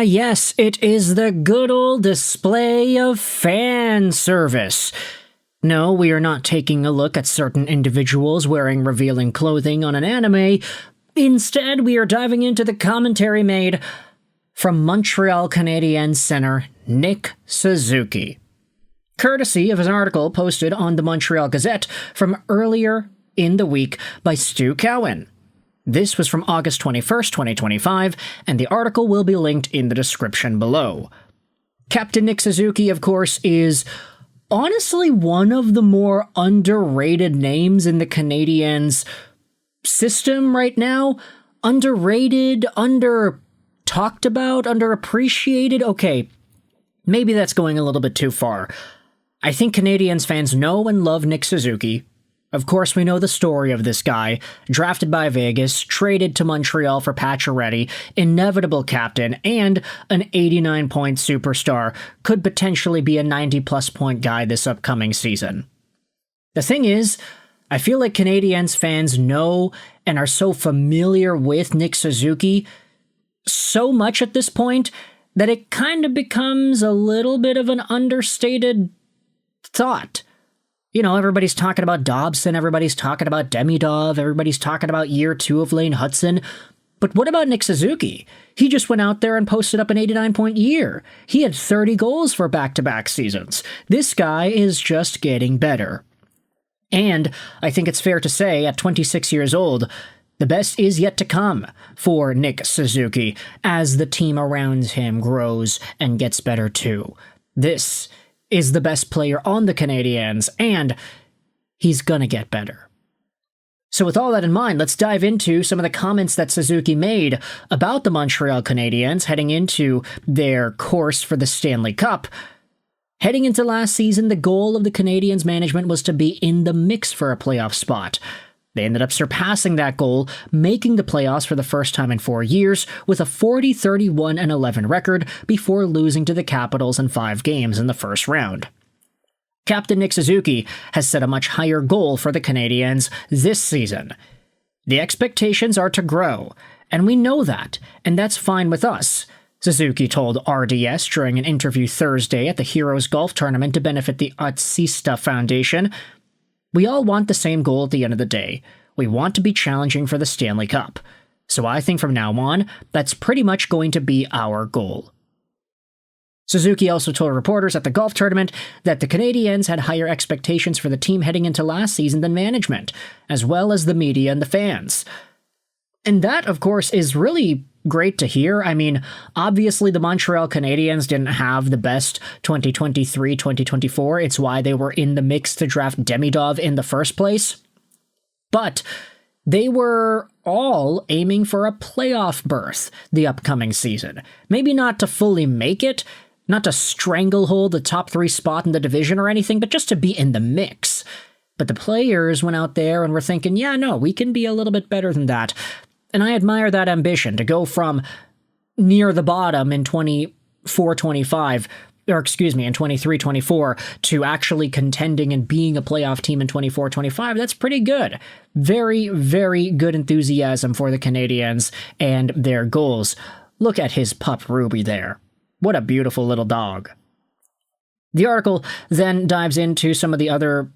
yes, it is the good old display of fan service. No, we are not taking a look at certain individuals wearing revealing clothing on an anime. Instead, we are diving into the commentary made from Montreal Canadiens center Nick Suzuki, courtesy of an article posted on the Montreal Gazette from earlier in the week by Stu Cowan. This was from August 21st, 2025, and the article will be linked in the description below. Captain Nick Suzuki, of course, is honestly one of the more underrated names in the Canadiens system right now. Underrated, under-talked about, underappreciated. Okay, maybe that's going a little bit too far. I think Canadiens fans know and love Nick Suzuki. Of course, we know the story of this guy, drafted by Vegas, traded to Montreal for Pacioretty, inevitable captain, and an 89-point superstar, could potentially be a 90-plus point guy this upcoming season. The thing is, I feel like Canadiens fans know and are so familiar with Nick Suzuki so much at this point that it kind of becomes a little bit of an understated thought. You know, everybody's talking about Dobson, everybody's talking about Demidov, everybody's talking about year 2 of Lane Hudson. But what about Nick Suzuki? He just went out there and posted up an 89-point year. He had 30 goals for back-to-back seasons. This guy is just getting better. And I think it's fair to say, at 26 years old, the best is yet to come for Nick Suzuki as the team around him grows and gets better too. This is the best player on the Canadiens, and he's gonna get better. So with all that in mind, let's dive into some of the comments that Suzuki made about the Montreal Canadiens heading into their course for the Stanley Cup. Heading into last season, the goal of the Canadiens management was to be in the mix for a playoff spot. They ended up surpassing that goal, making the playoffs for the first time in 4 years with a 40-31-11 record before losing to the Capitals in 5 games in the first round. Captain Nick Suzuki has set a much higher goal for the Canadiens this season. The expectations are to grow, and we know that, and that's fine with us, Suzuki told RDS during an interview Thursday at the Heroes Golf Tournament to benefit the Otsista Foundation. We all want the same goal at the end of the day. We want to be challenging for the Stanley Cup. So I think from now on, that's pretty much going to be our goal. Suzuki also told reporters at the golf tournament that the Canadiens had higher expectations for the team heading into last season than management, as well as the media and the fans. And that, of course, is really great to hear. I mean, obviously the Montreal Canadiens didn't have the best 2023-2024. It's why they were in the mix to draft Demidov in the first place. But they were all aiming for a playoff berth the upcoming season. Maybe not to fully make it, not to stranglehold the top 3 spot in the division or anything, but just to be in the mix. But the players went out there and were thinking, yeah, no, we can be a little bit better than that. And I admire that ambition to go from near the bottom in 24-25, or excuse me, in 23-24, to actually contending and being a playoff team in 24-25. That's pretty good. Very, very good enthusiasm for the Canadiens and their goals. Look at his pup Ruby there. What a beautiful little dog. The article then dives into some of the other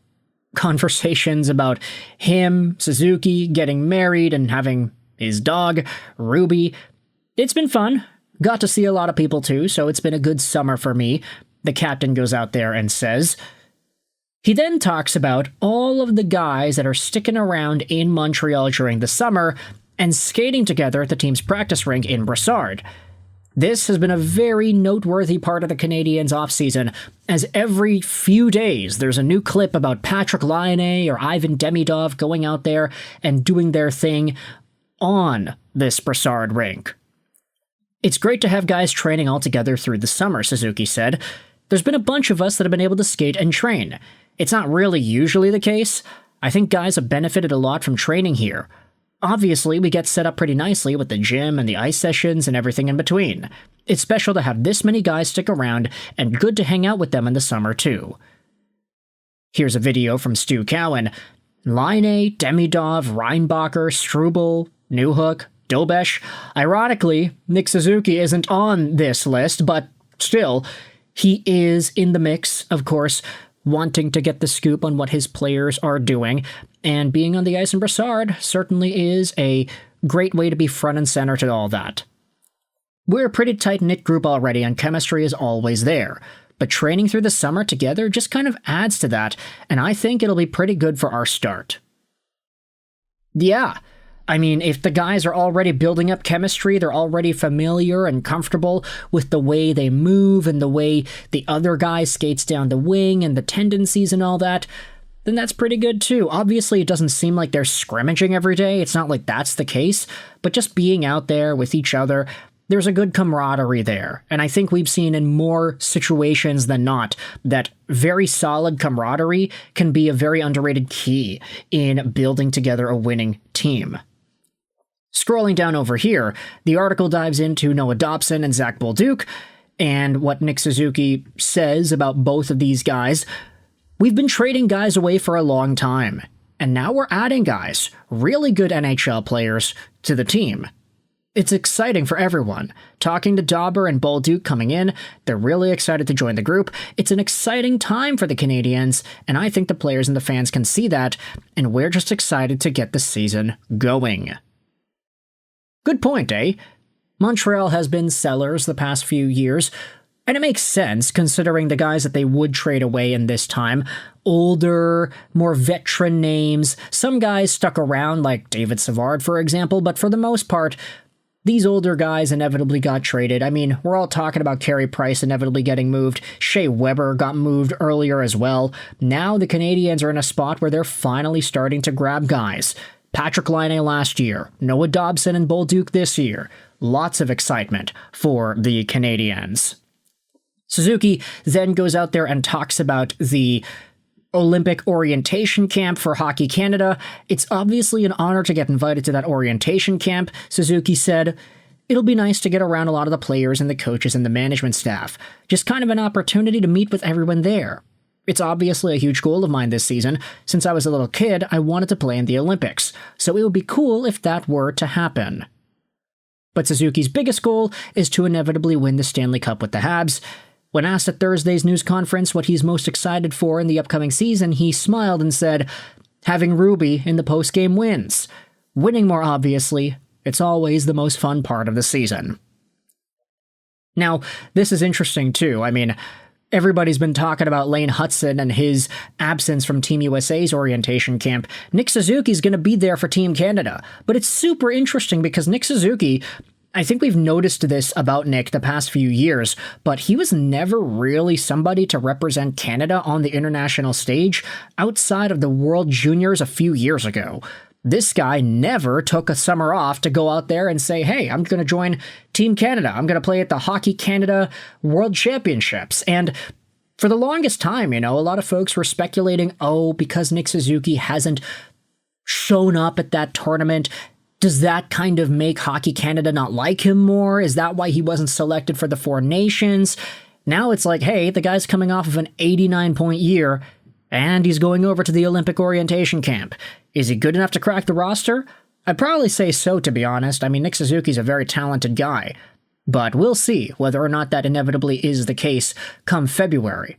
conversations about him, Suzuki, getting married and having his dog, Ruby. It's been fun. Got to see a lot of people too, so it's been a good summer for me, the captain goes out there and says. He then talks about all of the guys that are sticking around in Montreal during the summer and skating together at the team's practice rink in Brossard. This has been a very noteworthy part of the Canadiens' offseason, as every few days there's a new clip about Patrick Laine or Ivan Demidov going out there and doing their thing on this Brossard rink. It's great to have guys training all together through the summer, Suzuki said. There's been a bunch of us that have been able to skate and train. It's not really usually the case. I think guys have benefited a lot from training here. Obviously, we get set up pretty nicely with the gym and the ice sessions and everything in between. It's special to have this many guys stick around, and good to hang out with them in the summer too. Here's a video from Stu Cowan. Laine, Demidov, Reinbacher, Struble, Newhook, Dobesh. Ironically, Nick Suzuki isn't on this list, but still, he is in the mix, of course, wanting to get the scoop on what his players are doing, and being on the ice in Brassard certainly is a great way to be front and center to all that. We're a pretty tight-knit group already, and chemistry is always there, but training through the summer together just kind of adds to that, and I think it'll be pretty good for our start. Yeah, I mean, if the guys are already building up chemistry, they're already familiar and comfortable with the way they move and the way the other guy skates down the wing and the tendencies and all that, then that's pretty good too. Obviously, it doesn't seem like they're scrimmaging every day. It's not like that's the case, but just being out there with each other, there's a good camaraderie there. And I think we've seen in more situations than not that very solid camaraderie can be a very underrated key in building together a winning team. Scrolling down over here, the article dives into Noah Dobson and Zach Bolduc, and what Nick Suzuki says about both of these guys. We've been trading guys away for a long time, and now we're adding guys, really good NHL players, to the team. It's exciting for everyone. Talking to Dauber and Bolduc coming in, they're really excited to join the group. It's an exciting time for the Canadiens, and I think the players and the fans can see that, and we're just excited to get the season going. Good point, eh? Montreal has been sellers the past few years, and it makes sense considering the guys that they would trade away in this time. Older, more veteran names. Some guys stuck around, like David Savard, for example, but for the most part, these older guys inevitably got traded. I mean, we're all talking about Carey Price inevitably getting moved. Shea Weber got moved earlier as well. Now the Canadiens are in a spot where they're finally starting to grab guys. Patrick Laine last year, Noah Dobson and Bolduc this year. Lots of excitement for the Canadiens. Suzuki then goes out there and talks about the Olympic orientation camp for Hockey Canada. It's obviously an honor to get invited to that orientation camp, Suzuki said. It'll be nice to get around a lot of the players and the coaches and the management staff. Just kind of an opportunity to meet with everyone there. It's obviously a huge goal of mine this season. Since I was a little kid, I wanted to play in the Olympics, so it would be cool if that were to happen. But Suzuki's biggest goal is to inevitably win the Stanley Cup with the Habs. When asked at Thursday's news conference what he's most excited for in the upcoming season, he smiled and said, having Ruby in the post-game wins. Winning more obviously, it's always the most fun part of the season. Now, this is interesting too. I mean, everybody's been talking about Lane Hutson and his absence from Team USA's orientation camp. Nick Suzuki's going to be there for Team Canada. But it's super interesting because Nick Suzuki, I think we've noticed this about Nick the past few years, but he was never really somebody to represent Canada on the international stage outside of the World Juniors a few years ago. This guy never took a summer off to go out there and say, hey, I'm going to join Team Canada. I'm going to play at the Hockey Canada World Championships. And for the longest time, a lot of folks were speculating, because Nick Suzuki hasn't shown up at that tournament, does that kind of make Hockey Canada not like him more? Is that why he wasn't selected for the Four Nations? Now it's like, hey, the guy's coming off of an 89-point year, and he's going over to the Olympic orientation camp. Is he good enough to crack the roster? I'd probably say so, to be honest. I mean, Nick Suzuki's a very talented guy. But we'll see whether or not that inevitably is the case come February.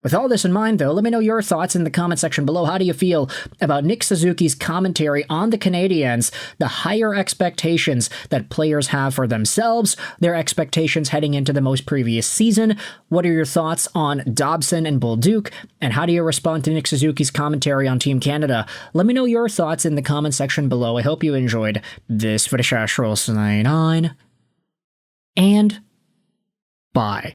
With all this in mind, though, let me know your thoughts in the comment section below. How do you feel about Nick Suzuki's commentary on the Canadiens, the higher expectations that players have for themselves, their expectations heading into the most previous season? What are your thoughts on Dobson and Bolduc, and how do you respond to Nick Suzuki's commentary on Team Canada? Let me know your thoughts in the comment section below. I hope you enjoyed this for the Schaefer 9, and bye.